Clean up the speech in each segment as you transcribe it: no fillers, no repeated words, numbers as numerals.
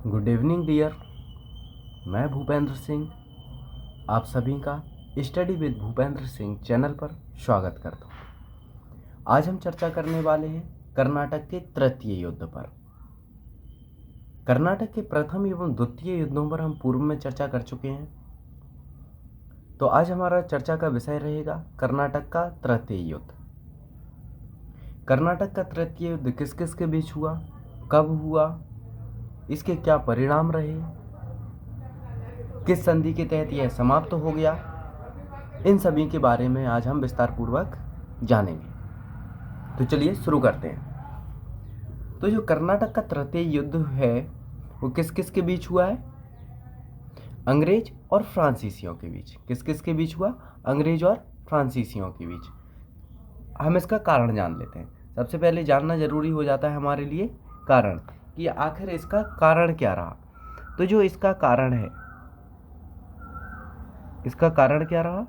Good evening dear. मैं भूपेंद्र सिंह आप सभी का study with Bhupendra Singh channel पर स्वागत करता हूँ। आज हम चर्चा करने वाले हैं कर्नाटक के तृतीय युद्ध पर। कर्नाटक के प्रथम एवं द्वितीय युद्धों पर हम पूर्व में चर्चा कर चुके हैं, तो आज हमारा चर्चा का विषय रहेगा कर्नाटक का तृतीय युद्ध। कर्नाटक का तृतीय युद्ध किस किस के बीच हुआ, कब हुआ, इसके क्या परिणाम रहे, किस संधि के तहत यह समाप्त हो गया, इन सभी के बारे में आज हम विस्तार पूर्वक जानेंगे। तो चलिए शुरू करते हैं। तो जो कर्नाटक का तृतीय युद्ध है वो किस किस के बीच हुआ है? अंग्रेज और फ्रांसीसियों के बीच। किस किस के बीच हुआ? अंग्रेज और फ्रांसीसियों के बीच। हम इसका कारण जान लेते हैं। सबसे पहले जानना जरूरी हो जाता है हमारे लिए कारण, कि आखिर इसका कारण क्या रहा। तो जो इसका कारण है, इसका कारण क्या रहा?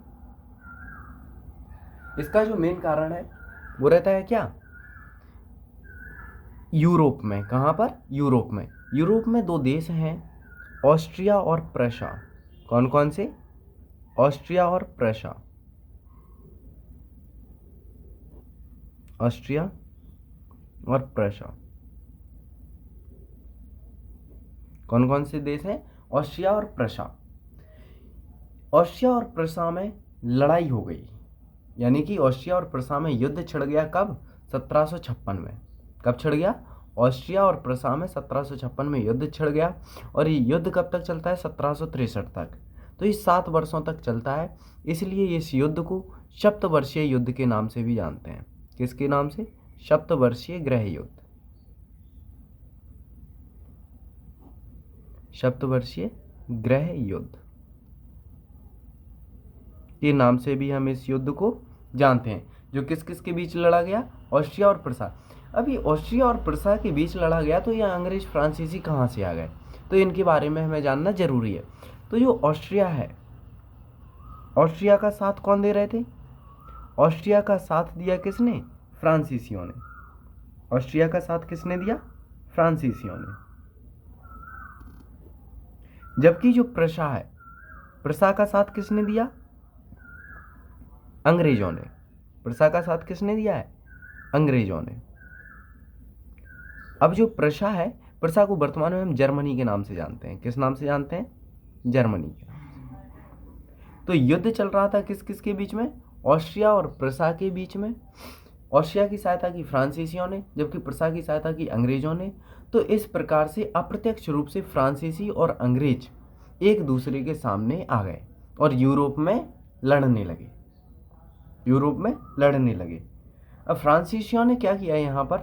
इसका जो मेन कारण है वो रहता है क्या? यूरोप में। कहाँ पर? यूरोप में। यूरोप में दो देश हैं, ऑस्ट्रिया और प्रशा। कौन कौन से? ऑस्ट्रिया और प्रशा। ऑस्ट्रिया और प्रशा। कौन कौन से देश हैं? ऑस्ट्रिया और प्रशा। ऑस्ट्रिया और प्रशा में लड़ाई हो गई, यानी कि ऑस्ट्रिया और प्रशा में युद्ध छिड़ गया। कब? 1756 में। कब छिड़ गया? ऑस्ट्रिया और प्रशा में 1756 में युद्ध छिड़ गया। और ये युद्ध कब तक चलता है? 1763 तक। तो ये 7 वर्षों तक चलता है। इसलिए इस युद्ध को सप्तवर्षीय युद्ध के नाम से भी जानते हैं। किसके नाम से? सप्तवर्षीय गृह युद्ध। सप्तवर्षीय गृह युद्ध के नाम से भी हम इस युद्ध को जानते हैं, जो किस किस के बीच लड़ा गया? ऑस्ट्रिया और प्रशा। अभी ऑस्ट्रिया और प्रशा के बीच लड़ा गया, तो ये अंग्रेज फ्रांसीसी कहाँ से आ गए? तो इनके बारे में हमें जानना जरूरी है। तो जो ऑस्ट्रिया है, ऑस्ट्रिया का साथ कौन दे रहे थे? ऑस्ट्रिया का साथ दिया किसने? फ्रांसीसियों ने। ऑस्ट्रिया का साथ किसने दिया? फ्रांसीसियों ने। जबकि जो प्रशा है, प्रशा का साथ किसने दिया? अंग्रेजों ने। प्रशा का साथ किसने दिया है? अंग्रेजों ने। अब जो प्रशा है, प्रशा को वर्तमान में हम जर्मनी के नाम से जानते हैं। किस नाम से जानते हैं? जर्मनी के नाम से। तो युद्ध चल रहा था किस किस के बीच में? ऑस्ट्रिया और प्रशा के बीच में। ऑस्ट्रिया की सहायता की फ्रांसीसियों ने, जबकि प्रशा की सहायता की अंग्रेजों ने। तो इस प्रकार से अप्रत्यक्ष रूप से फ्रांसीसी और अंग्रेज एक दूसरे के सामने आ गए और यूरोप में लड़ने लगे। यूरोप में लड़ने लगे। अब फ्रांसीसियों ने क्या किया यहाँ पर?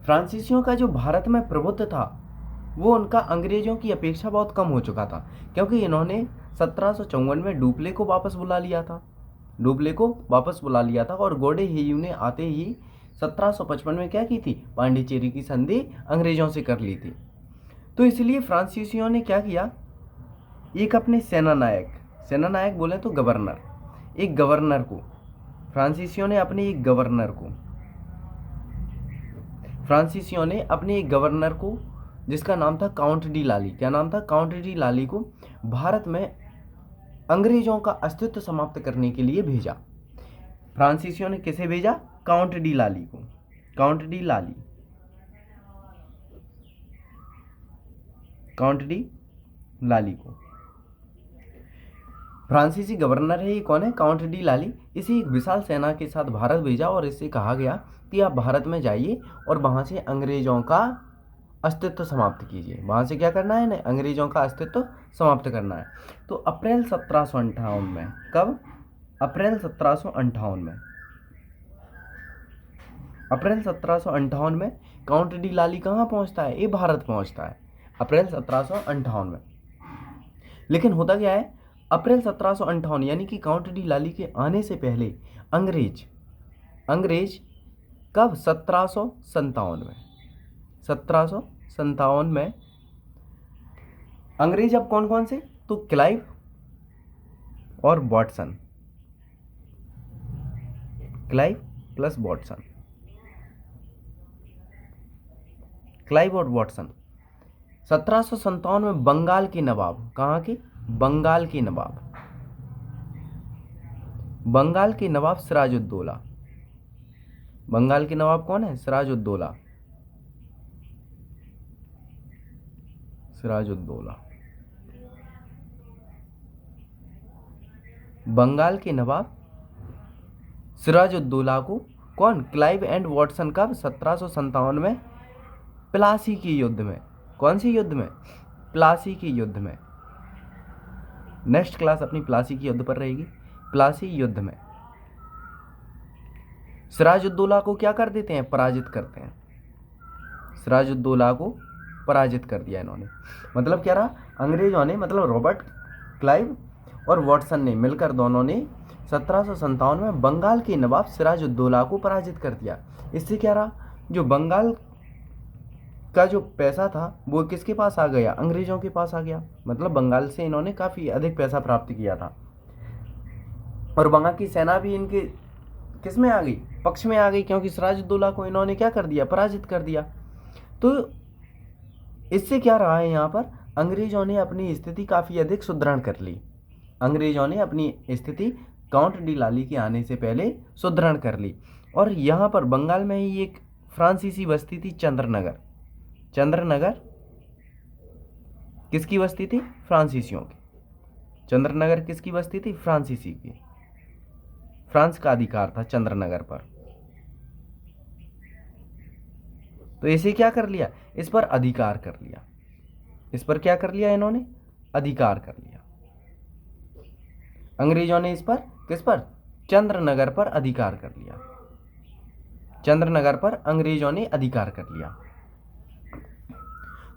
फ्रांसीसियों का जो भारत में प्रभुत्व था वो उनका अंग्रेजों की अपेक्षा बहुत कम हो चुका था, क्योंकि इन्होंने 1754 में डुप्ले को वापस बुला लिया था। डुप्ले को वापस बुला लिया था और गोडे हेयू ने आते ही 1755 में क्या की थी? पांडिचेरी की संधि अंग्रेजों से कर ली थी। तो इसलिए फ्रांसीसियों ने क्या किया? एक अपने सेनानायक, सेनानायक बोले तो गवर्नर, एक गवर्नर को, फ्रांसीसियों ने अपने एक गवर्नर को, फ्रांसीसियों ने अपने एक गवर्नर को, जिसका नाम था काउंट डी लाली। क्या नाम था? काउंट डी लाली को भारत में अंग्रेजों का अस्तित्व समाप्त करने के लिए भेजा। फ्रांसीसियों ने किसे भेजा? काउंट डी लाली को। काउंट डी लाली, काउंट डी लाली को। फ्रांसीसी गवर्नर है, ये कौन है? काउंट डी लाली। इसे एक विशाल सेना के साथ भारत भेजा और इससे कहा गया कि आप भारत में जाइए और वहां से अंग्रेजों का अस्तित्व समाप्त कीजिए। वहां से क्या करना है? अंग्रेजों का अस्तित्व समाप्त करना है। तो अप्रैल 1758 में, कब? अप्रैल 1758 में, अप्रैल 1758 में काउंट डी लाली कहाँ पहुंचता है? ये भारत पहुंचता है अप्रैल 1758 में। लेकिन होता क्या है? अप्रैल 1758 यानी कि काउंट डी लाली के आने से पहले अंग्रेज कब? 1757 में, 1757 में अंग्रेज अब कौन कौन से? तो क्लाइव और Watson, Clive plus Watson, Clive और वॉटसन, 1757 में बंगाल के नवाब, कहाँ के? बंगाल के नवाब, बंगाल के नवाब सिराजुद्दौला। बंगाल के नवाब कौन है? सिराजुद्दौला, सिराजुद्दौला। बंगाल के नवाब सिराजुद्दौला को कौन? क्लाइव एंड वॉटसन कब? 1757 में प्लासी के युद्ध में। कौन सी युद्ध में? प्लासी के युद्ध में। नेक्स्ट क्लास अपनी प्लासी के युद्ध पर रहेगी। प्लासी युद्ध में सिराजुद्दौला को क्या कर देते हैं? पराजित करते हैं। सिराजुद्दौला को पराजित कर दिया इन्होंने। मतलब क्या रहा? अंग्रेजों ने, मतलब रॉबर्ट क्लाइव और वॉटसन ने मिलकर, दोनों ने 1757 में बंगाल के नवाब सिराजुद्दौला को पराजित कर दिया। इससे क्या रहा? जो बंगाल का जो पैसा था वो किसके पास आ गया? अंग्रेजों के पास आ गया। मतलब बंगाल से इन्होंने काफ़ी अधिक पैसा प्राप्त किया था और वहाँ की सेना भी इनके किस में आ गई? पक्ष में आ गई, क्योंकि सिराजुद्दौला को इन्होंने क्या कर दिया? पराजित कर दिया। तो इससे क्या रहा है यहाँ पर? अंग्रेजों ने अपनी स्थिति काफ़ी अधिक सुदृढ़ कर ली। अंग्रेजों ने अपनी स्थिति काउंट डी लाली के आने से पहले सुदृढ़ कर ली। और यहाँ पर बंगाल में ही एक फ्रांसीसी बस्ती थी, चंद्रनगर। चंद्रनगर किसकी बस्ती थी? फ्रांसीसियों की। चंद्रनगर किसकी बस्ती थी? फ्रांसीसी की। फ्रांस का अधिकार था चंद्रनगर पर। तो इसे क्या कर लिया? इस पर अधिकार कर लिया। इस पर क्या कर लिया इन्होंने? अधिकार कर लिया। अंग्रेजों ने इस पर, किस पर? चंद्रनगर पर अधिकार कर लिया। चंद्रनगर पर अंग्रेजों ने अधिकार कर लिया।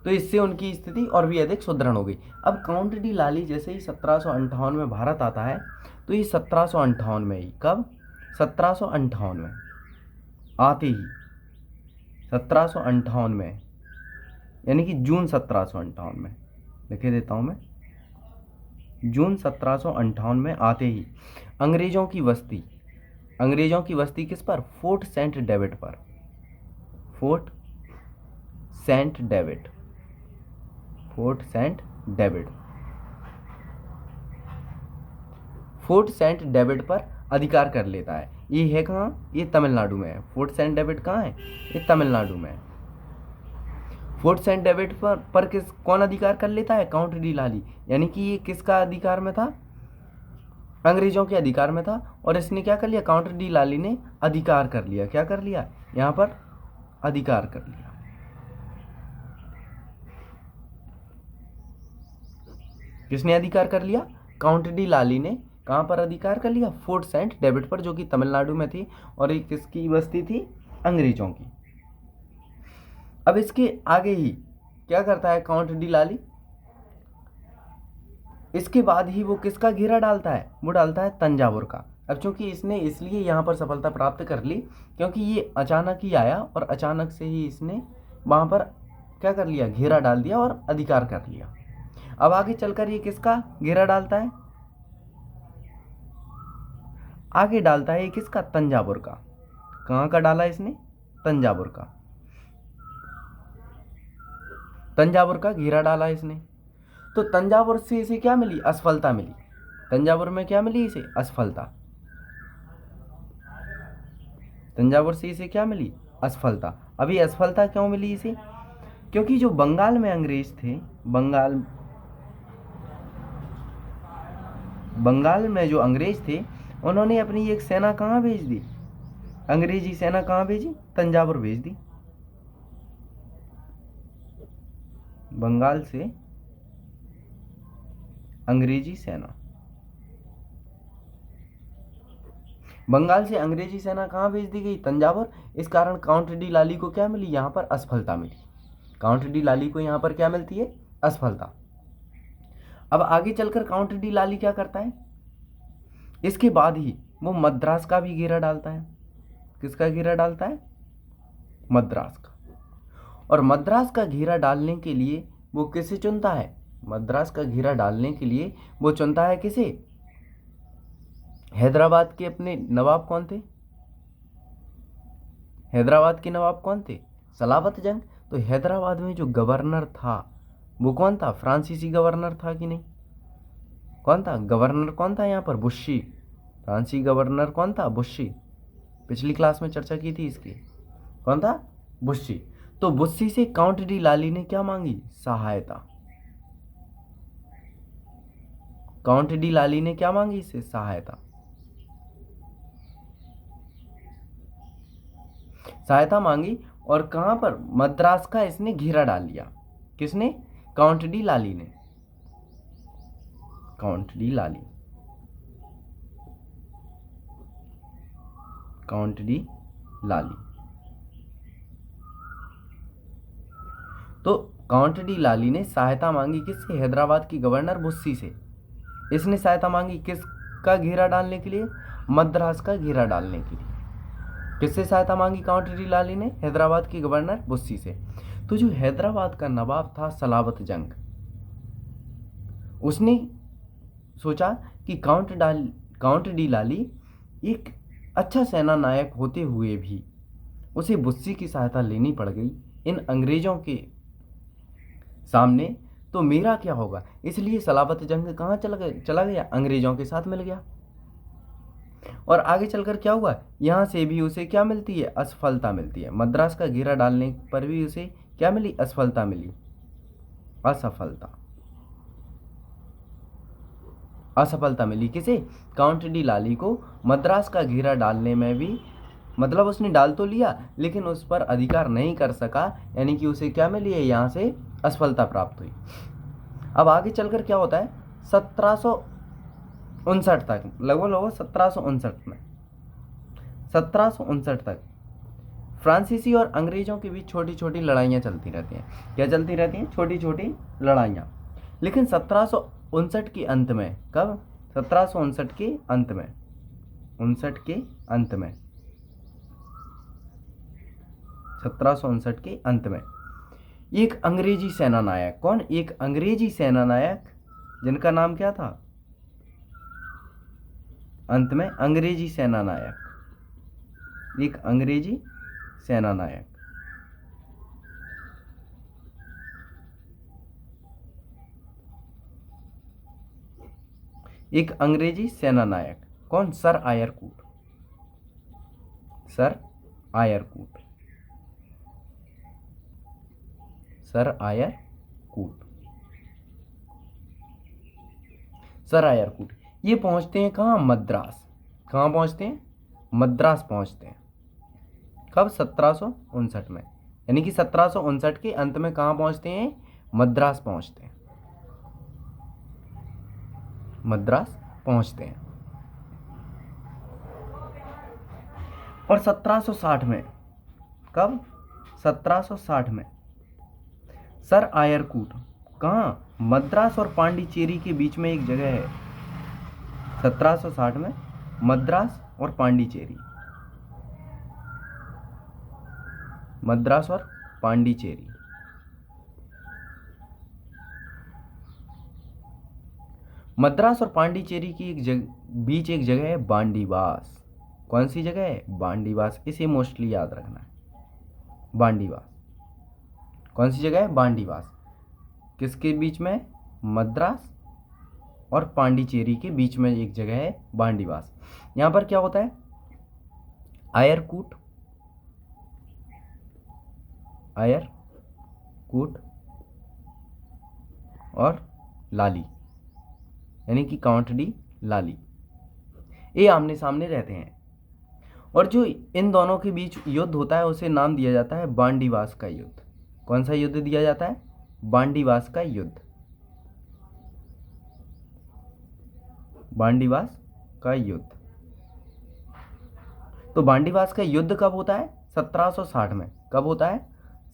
तो इससे उनकी स्थिति और भी अधिक सुदृढ़ हो गई। अब काउंट डी लाली जैसे ही 1758 में भारत आता है, तो ये 1758 में ही, कब? 1758 में आते ही, 1758 में, यानी कि जून 1758 में, लिखे देता हूँ मैं, जून 1758 में आते ही अंग्रेजों की बस्ती किस पर? फोर्ट सेंट डेविड पर। Fort Saint David, Fort Saint David, Fort Saint David पर अधिकार कर लेता है। ये है कहाँ? ये तमिलनाडु में है। फोर्ट सेंट डेविड कहाँ है? ये तमिलनाडु में है। फोर्ट सेंट डेविड पर कौन अधिकार कर लेता है? काउंट डी लाली। यानी कि ये किसका अधिकार में था? अंग्रेजों के अधिकार में था। और इसने क्या कर लिया? काउंट डी लाली ने अधिकार कर लिया। क्या कर लिया? यहाँ पर अधिकार कर लिया। किसने अधिकार कर लिया? काउंट डी लाली ने। कहाँ पर अधिकार कर लिया? फोर्ट सेंट डेविड पर, जो कि तमिलनाडु में थी। और ये किसकी बस्ती थी? अंग्रेजों की। अब इसके आगे ही क्या करता है काउंट डी लाली? इसके बाद ही वो किसका घेरा डालता है? वो डालता है तंजावुर का। अब चूंकि इसने इसलिए यहाँ पर सफलता प्राप्त कर ली क्योंकि ये अचानक ही आया और अचानक से ही इसने वहाँ पर क्या कर लिया? घेरा डाल दिया और अधिकार कर लिया। अब आगे चलकर ये किसका घेरा डालता है? आगे डालता है ये किसका? तंजावुर का। कहाँ का डाला इसने? तंजावुर का। तंजावुर का घेरा डाला इसने। तो तंजावुर से इसे क्या मिली? असफलता मिली। तंजावुर में क्या मिली इसे? असफलता। तंजावुर से इसे क्या मिली? असफलता। अभी असफलता क्यों मिली इसे? क्योंकि जो बंगाल में अंग्रेज थे, बंगाल में जो अंग्रेज थे, उन्होंने अपनी एक सेना कहाँ भेज दी? अंग्रेजी सेना कहाँ भेजी? तंजावुर भेज दी। बंगाल से अंग्रेजी सेना, बंगाल से अंग्रेजी सेना कहाँ भेज दी गई? तंजावुर। इस कारण काउंट डी लाली को क्या मिली? यहाँ पर असफलता मिली। काउंट डी लाली को यहाँ पर क्या मिलती है? असफलता। अब आगे चलकर काउंट डी लाली क्या करता है? इसके बाद ही वो मद्रास का भी घेरा डालता है। किसका घेरा डालता है? मद्रास का। और मद्रास का घेरा डालने के लिए वो किसे चुनता है? मद्रास का घेरा डालने के लिए वो चुनता है किसे? हैदराबाद के अपने नवाब कौन थे? हैदराबाद के नवाब कौन थे? सलावत जंग। तो हैदराबाद में जो गवर्नर था वो कौन था? फ्रांसीसी गवर्नर था कि नहीं? कौन था गवर्नर? कौन था यहाँ पर? बुस्सी। फ्रांसीसी गवर्नर कौन था? बुस्सी। पिछली क्लास में चर्चा की थी इसकी। कौन था? बुस्सी। तो बुस्सी से काउंट डी लाली ने क्या मांगी? सहायता। काउंट डी लाली ने क्या मांगी? इससे सहायता। सहायता मांगी। और कहां पर? मद्रास का इसने घेरा डाल लिया। किसने? काउंट डी लाली ने। काउंट डी लाली। काउंट डी लाली। तो काउंट डी लाली ने सहायता मांगी किससे? हैदराबाद की गवर्नर बुस्सी से। इसने सहायता मांगी किसका घेरा डालने के लिए? मद्रास का घेरा डालने के लिए। किससे सहायता मांगी काउंट डी लाली ने? हैदराबाद की गवर्नर बुस्सी से। तो जो हैदराबाद का नवाब था सलावत जंग, उसने सोचा कि काउंट डी लाली एक अच्छा सेना नायक होते हुए भी उसे बुस्सी की सहायता लेनी पड़ गई इन अंग्रेजों के सामने, तो मेरा क्या होगा? इसलिए सलावत जंग कहाँ चला गया? अंग्रेजों के साथ मिल गया। और आगे चलकर क्या हुआ? यहाँ से भी उसे क्या मिलती है? असफलता मिलती है। मद्रास का घेरा डालने पर भी उसे क्या मिली? असफलता मिली। असफलता। असफलता मिली किसे? काउंट डी लाली को मद्रास का घेरा डालने में भी, मतलब उसने डाल तो लिया लेकिन उस पर अधिकार नहीं कर सका, यानी कि उसे क्या मिली है? यहाँ से असफलता प्राप्त हुई। अब आगे चलकर क्या होता है? 1759 तक, लगभग 1759 में, 1759 तक फ्रांसीसी और अंग्रेजों के बीच छोटी छोटी लड़ाइयाँ चलती रहती हैं। क्या चलती रहती हैं? छोटी छोटी लड़ाइयाँ। लेकिन 1759 के अंत में, कब? 1759 के अंत में, 59 के अंत में, 1759 के अंत में एक अंग्रेजी सेना नायक, कौन? एक अंग्रेजी सेना नायक जिनका नाम क्या था? अंत में अंग्रेजी सेना नायक, एक अंग्रेजी सेना नायक, एक अंग्रेजी सेना नायक, कौन? सर आयर कूट। सर आयर कूट। सर आयर कूट। सर आयर कूट ये पहुंचते हैं कहाँ? मद्रास। कहाँ पहुंचते हैं? मद्रास पहुंचते हैं। कब? 1759 में, यानी कि 1759 के अंत में कहाँ पहुंचते हैं? मद्रास पहुंचते हैं। मद्रास पहुंचते हैं। और 1760 में, कब? 1760 में सर आयर कूट कहाँ? मद्रास और पांडिचेरी के बीच में एक जगह है। 1760 में मद्रास और पांडिचेरी, मद्रास और पांडिचेरी। मद्रास और पांडिचेरी की बीच एक जगह है बांडीवास। कौन सी जगह है? बांडीवास। इसे मोस्टली याद रखना है, बांडीवास। कौन सी जगह है? बांडीवास। किसके बीच में? मद्रास और पांडिचेरी के बीच में एक जगह है बांडीवास। यहां पर क्या होता है? आयरकूट, आयरकूट और लाली, यानी कि काउंट डी लाली, ये आमने सामने रहते हैं। और जो इन दोनों के बीच युद्ध होता है उसे नाम दिया जाता है बांडीवास का युद्ध। कौन सा युद्ध दिया जाता है? बांडीवास का युद्ध। बांडीवास का युद्ध। तो बांडीवास का युद्ध कब होता है? 1760 में। कब होता है?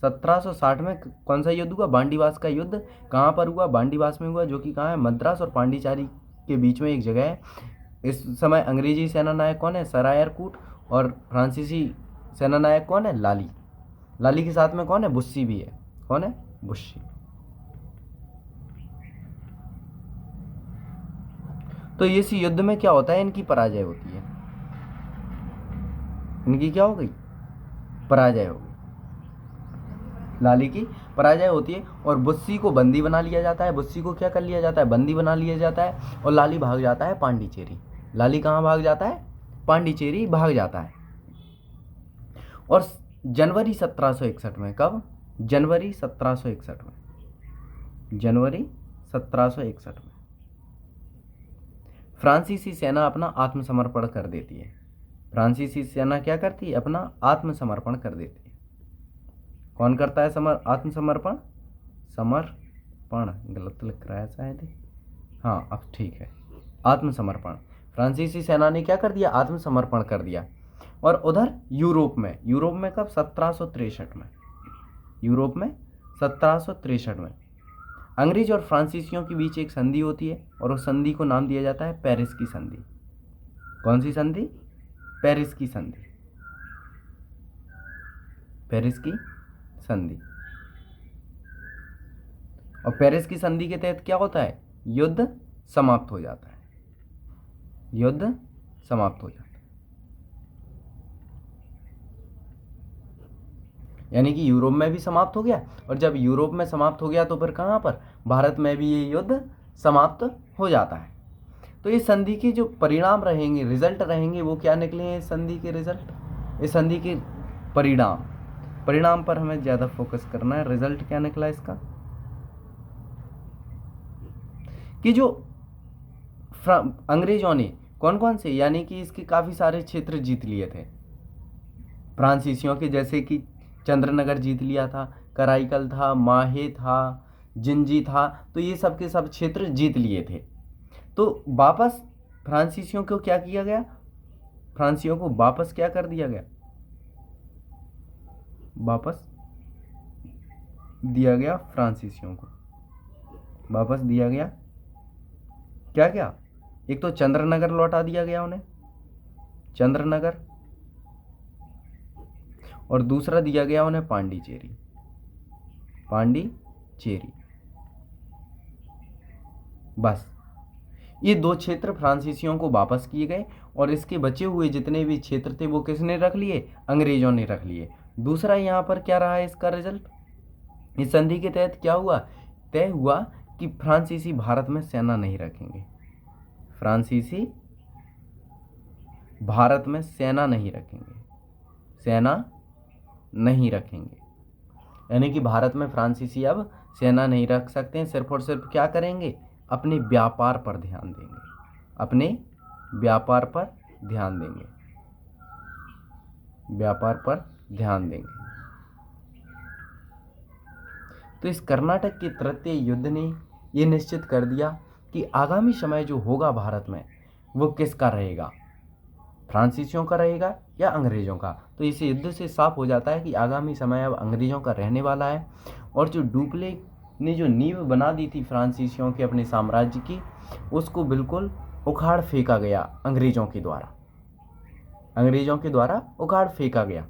1760 में कौन सा युद्ध हुआ? बांडीवास का युद्ध। कहाँ पर हुआ? बांडीवास में हुआ, जो कि कहाँ है? मद्रास और पांडिचेरी के बीच में एक जगह है। इस समय अंग्रेजी सेना नायक कौन है? सर आयर कूट। और फ्रांसीसी सेना नायक कौन है? लाली। लाली के साथ में कौन है? बुस्सी भी है। कौन है? बुस्सी। तो इस युद्ध में क्या होता है? इनकी पराजय होती है। इनकी क्या हो गई? पराजय हो गई। लाली की पराजय होती है और बुस्सी को बंदी बना लिया जाता है। बुस्सी को क्या कर लिया जाता है? बंदी बना लिया जाता है और लाली भाग जाता है पांडिचेरी। लाली कहाँ भाग जाता है? पांडिचेरी भाग जाता है। और जनवरी 1761 में, कब? जनवरी 1761 में, जनवरी 1761 में फ्रांसीसी सेना अपना आत्मसमर्पण कर देती है। फ्रांसीसी सेना क्या करती है? अपना आत्मसमर्पण कर देती है। कौन करता है आत्मसमर्पण? समर्पण गलत लिख रहा है शायद। हाँ अब ठीक है, आत्मसमर्पण। फ्रांसीसी सेना ने क्या कर दिया? आत्मसमर्पण कर दिया। और उधर यूरोप में कब? 1763 में। यूरोप में 1763 में अंग्रेज और फ्रांसीसियों के बीच एक संधि होती है और उस संधि को नाम दिया जाता है पेरिस की संधि। कौन सी संधि? पेरिस की संधि। पेरिस की संधि। और पेरिस की संधि के तहत क्या होता है? युद्ध समाप्त हो जाता है। युद्ध समाप्त हो जाता है। यानी कि यूरोप में भी समाप्त हो गया, और जब यूरोप में समाप्त हो गया तो फिर कहाँ पर? भारत में भी ये युद्ध समाप्त हो जाता है। तो इस संधि के जो परिणाम रहेंगे, रिजल्ट रहेंगे, वो क्या निकले हैं इस संधि के रिजल्ट? इस संधि के परिणाम पर हमें ज़्यादा फोकस करना है। रिजल्ट क्या निकला इसका? कि जो अंग्रेजों ने कौन कौन से, यानी कि इसके काफ़ी सारे क्षेत्र जीत लिए थे फ्रांसीसियों के, जैसे कि चंद्रनगर जीत लिया था, कराईकल था, माहे था, जिंजी था, तो ये सब के सब क्षेत्र जीत लिए थे। तो वापस फ्रांसीसियों को क्या किया गया? फ्रांसीसियों को वापस क्या कर दिया गया? वापस दिया गया फ्रांसीसियों को, वापस दिया गया क्या क्या? एक तो चंद्रनगर लौटा दिया गया उन्हें, चंद्रनगर, और दूसरा दिया गया उन्हें पांडिचेरी। पांडिचेरी, बस ये दो क्षेत्र फ्रांसीसियों को वापस किए गए, और इसके बचे हुए जितने भी क्षेत्र थे वो किसने रख लिए? अंग्रेजों ने रख लिए। दूसरा यहाँ पर क्या रहा है इसका रिजल्ट? इस संधि के तहत क्या हुआ? तय हुआ कि फ्रांसीसी भारत में सेना नहीं रखेंगे। फ्रांसीसी भारत में सेना नहीं रखेंगे, सेना नहीं रखेंगे। यानी कि भारत में फ्रांसीसी अब सेना नहीं रख सकते हैं। सिर्फ और सिर्फ क्या करेंगे? अपने व्यापार पर ध्यान देंगे, अपने व्यापार पर ध्यान देंगे, व्यापार पर ध्यान देंगे। तो इस कर्नाटक के तृतीय युद्ध ने ये निश्चित कर दिया कि आगामी समय जो होगा भारत में वो किसका रहेगा? फ्रांसीसियों का रहेगा या अंग्रेजों का? तो इस युद्ध से साफ हो जाता है कि आगामी समय अब अंग्रेजों का रहने वाला है। और जो डुप्ले ने जो नींव बना दी थी फ्रांसीसियों के अपने साम्राज्य की, उसको बिल्कुल उखाड़ फेंका गया अंग्रेजों के द्वारा, अंग्रेजों के द्वारा उखाड़ फेंका गया।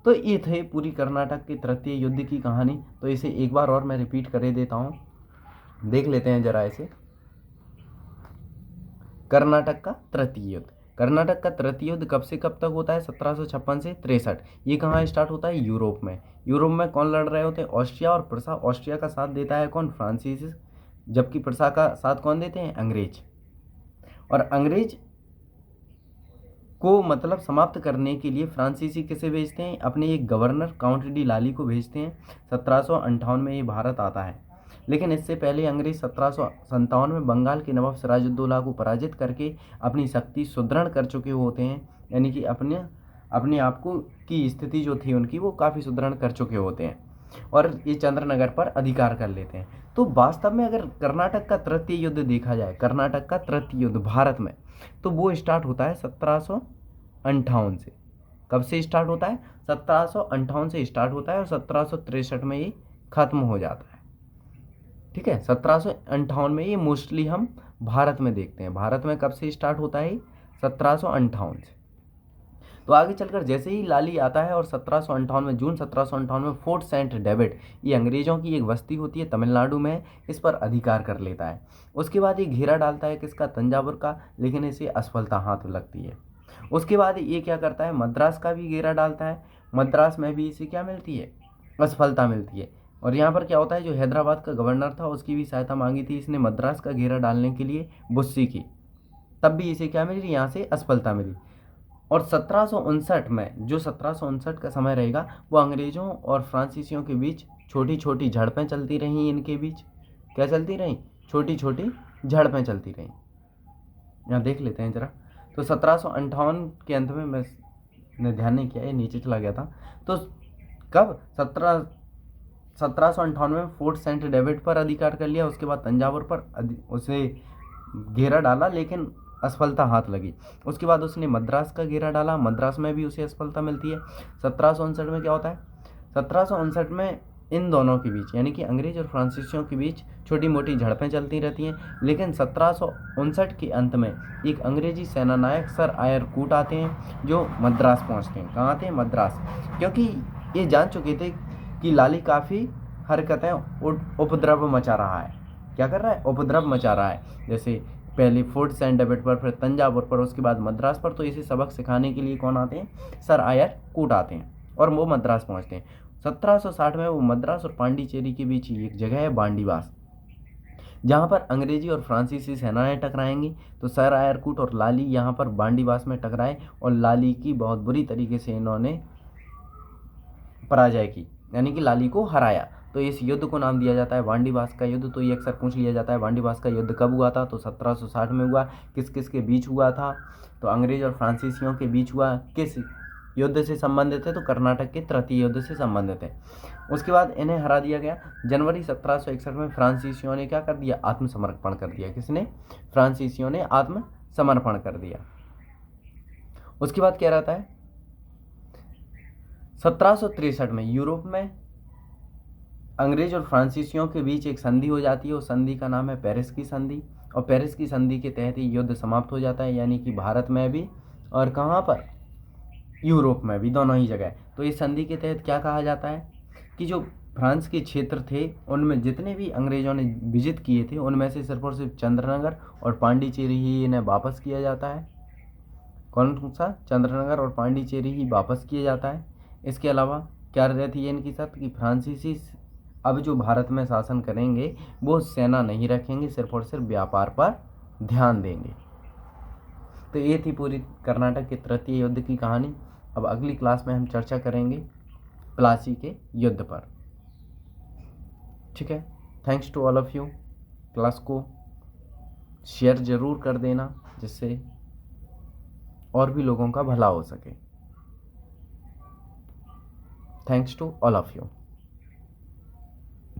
तो ये थे पूरी कर्नाटक के तृतीय युद्ध की कहानी। तो इसे एक बार और मैं रिपीट कर देता हूँ, देख लेते हैं जरा इसे। कर्नाटक का तृतीय युद्ध। कर्नाटक का तृतीय युद्ध कब से कब तक होता है? 1756 से 63। ये कहाँ स्टार्ट होता है? यूरोप में। यूरोप में कौन लड़ रहे होते हैं? ऑस्ट्रिया और प्रसा। ऑस्ट्रिया का साथ देता है कौन? फ्रांसीसी, जबकि प्रसा का साथ कौन देते हैं? अंग्रेज। और अंग्रेज को मतलब समाप्त करने के लिए फ्रांसीसी किसे भेजते हैं? अपने एक गवर्नर काउंट डी लाली को भेजते हैं। 1758 में ये भारत आता है। लेकिन इससे पहले अंग्रेज 1757 में बंगाल के नवाब सिराजुद्दौला को पराजित करके अपनी शक्ति सुदृढ़ कर चुके होते हैं। यानी कि अपने आप को की स्थिति जो थी उनकी वो काफ़ी सुदृढ़ कर चुके होते हैं, और ये चंद्रनगर पर अधिकार कर लेते हैं। तो वास्तव में अगर कर्नाटक का तृतीय युद्ध देखा जाए, कर्नाटक का तृतीय युद्ध भारत में, तो वो स्टार्ट होता है 1758 से। कब से स्टार्ट होता है? 1758 से स्टार्ट होता है और 1763 में ये खत्म हो जाता है। ठीक है, 1758 में ये मोस्टली हम भारत में देखते हैं। भारत में कब से स्टार्ट होता है? 1758 से। तो आगे चलकर जैसे ही लाली आता है और 1758 में, जून 1758 में फोर्ट सेंट डेविड, ये अंग्रेजों की एक बस्ती होती है तमिलनाडु में, इस पर अधिकार कर लेता है। उसके बाद ये घेरा डालता है किसका? तंजावुर का, लेकिन इसे असफलता हाथ लगती है। उसके बाद ये क्या करता है? मद्रास का भी घेरा डालता है। मद्रास में भी इसे क्या मिलती है? असफलता मिलती है। और यहाँ पर क्या होता है, जो हैदराबाद का गवर्नर था उसकी भी सहायता मांगी थी इसने मद्रास का घेरा डालने के लिए बुस्सी की, तब भी इसे क्या मिली, यहाँ से असफलता मिली। और 1759 में, जो 1759 का समय रहेगा, वो अंग्रेज़ों और फ्रांसीसियों के बीच छोटी छोटी झड़पें चलती रहीं। इनके बीच क्या चलती रहीं, छोटी छोटी झड़पें चलती रहीं। यहाँ देख लेते हैं जरा। तो 1758 के अंत में, मैंने ध्यान नहीं किया, ये नीचे चला गया था। तो कब, 1758 में फोर्ट सेंट डेविड पर अधिकार कर लिया। उसके बाद तंजावुर पर उसे घेरा डाला, लेकिन असफलता हाथ लगी। उसके बाद उसने मद्रास का घेरा डाला, मद्रास में भी उसे असफलता मिलती है। 1759 में क्या होता है, 1759 में इन दोनों के बीच, यानी कि अंग्रेज और फ्रांसीसियों के बीच छोटी मोटी झड़पें चलती रहती हैं। लेकिन 1759 के अंत में एक अंग्रेजी सेनानायक सर आयर कूट आते हैं, जो मद्रास पहुंचते हैं। कहाँ आते हैं, मद्रास, क्योंकि ये जान चुके थे कि लाली काफ़ी हरकतें, उपद्रव मचा रहा है। क्या कर रहा है, उपद्रव मचा रहा है। जैसे पहले फोर्ट सेंट डेविड पर, फिर तंजावुर पर, उसके बाद मद्रास पर। तो इसे सबक सिखाने के लिए कौन आते हैं, सर आयर कूट आते हैं, और वो मद्रास पहुंचते हैं। 1760 में वो मद्रास और पांडिचेरी के बीच एक जगह है बांडीवास, जहाँ पर अंग्रेजी और फ्रांसीसी सेनाएं टकराएंगी। तो सर आयरकूट और लाली यहाँ पर बांडीवास में टकराए, और लाली की बहुत बुरी तरीके से इन्होंने पराजय की, यानी कि लाली को हराया। तो इस युद्ध को नाम दिया जाता है बांडीवास का युद्ध। तो ये अक्सर पूछ लिया जाता है, बांडीवास का युद्ध कब हुआ था, तो 1760 में हुआ। किस किस के बीच हुआ था, तो अंग्रेज और फ्रांसीसियों के बीच हुआ। किस युद्ध से संबंधित है, तो कर्नाटक के तृतीय युद्ध से संबंधित है। उसके बाद इन्हें हरा दिया गया। जनवरी 1761 में फ्रांसीसियों ने क्या कर दिया, आत्मसमर्पण कर दिया। किसने, फ्रांसीसियों ने आत्मसमर्पण कर दिया। उसके बाद क्या रहता है, 1763 में यूरोप में अंग्रेज और फ्रांसीसियों के बीच एक संधि हो जाती है। उस संधि का नाम है पेरिस की संधि, और पेरिस की संधि के तहत ही युद्ध समाप्त हो जाता है, यानी कि भारत में भी और कहाँ पर, यूरोप में भी, दोनों ही जगह। तो इस संधि के तहत क्या कहा जाता है कि जो फ्रांस के क्षेत्र थे, उनमें जितने भी अंग्रेजों ने विजिट किए थे, उनमें से सिर्फ और सिर्फ चंद्रनगर और पांडिचेरी ही इन्हें वापस किया जाता है। कौन सा, चंद्रनगर और पांडिचेरी ही वापस किया जाता है। इसके अलावा क्या रहती है इनकी शर्त, कि फ्रांसीसी अब जो भारत में शासन करेंगे वो सेना नहीं रखेंगे, सिर्फ और सिर्फ व्यापार पर ध्यान देंगे। तो ये थी पूरी कर्नाटक के तृतीय युद्ध की कहानी। अब अगली क्लास में हम चर्चा करेंगे प्लासी के युद्ध पर। ठीक है, thanks to all of you. Class को शेयर ज़रूर कर देना, जिससे और भी लोगों का भला हो सके। Thanks to all of you.